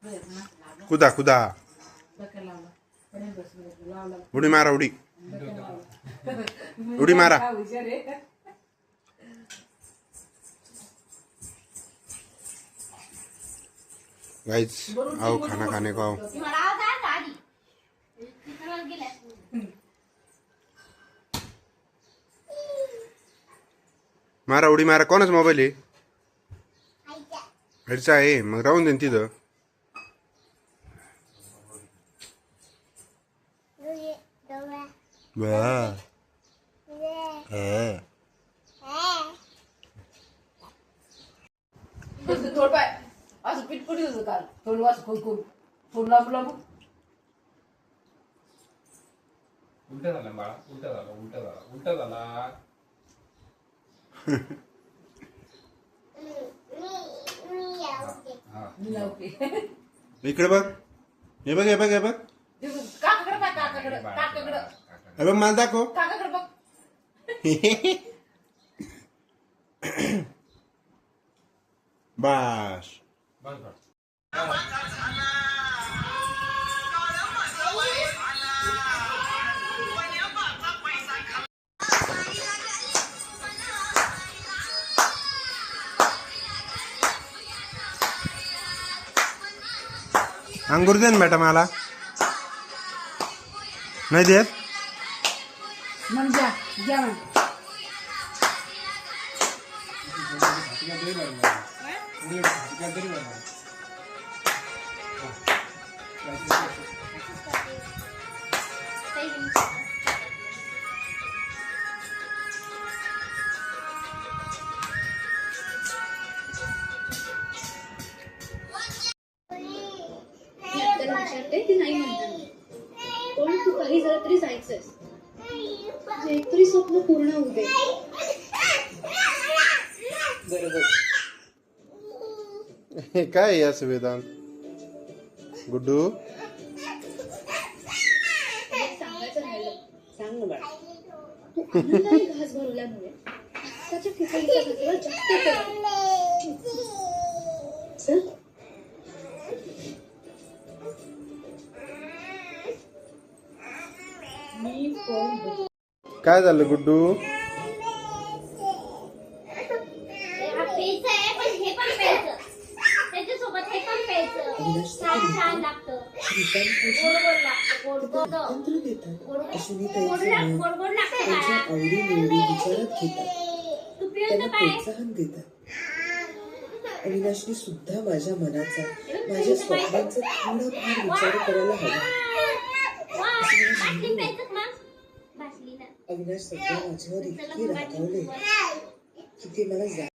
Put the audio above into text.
कुदा कुदा उडी मारा उडी उडी मारा गाइस आओ खाना खाने को आओ। मारा उडी मारा कोणाचा मोबाईल आहे घरचा आहे मग राहून दे तिथं थोड पाय असं पिटपुटी होतं काल थोडं असं खोल थोडं लांब लांब उलटा झाला बाळा उलटा झाला इकडे बघ हे बघ हे बघ हे बघ काकाकडे पाय काकाकडे हे बघ मला दाखव काकाकडे बघ बस अंगूर दे ना बेटा मला नाही देत मग घ्या ती नाही म्हणतात पण तू काही झालं तरी जायचंय एक तरी स्वप्न पूर्ण होऊ दे हे काय या वेदांत गुड्डू सांगायचं राहिलं सांग ना बाळा तू आनंदाने घास भरवल्यामुळे त्याच्या खिचडीचा कचरा जास्त चल काय झालं गुड्डू प्रोत्साहन देतात अविनाशनी सुद्धा माझ्या मनाचा माझ्या स्वप्नांचा थोडाफार विचार करायला हवा अविनाश सध्या माझ्यावर इतकी रागावले की ते मला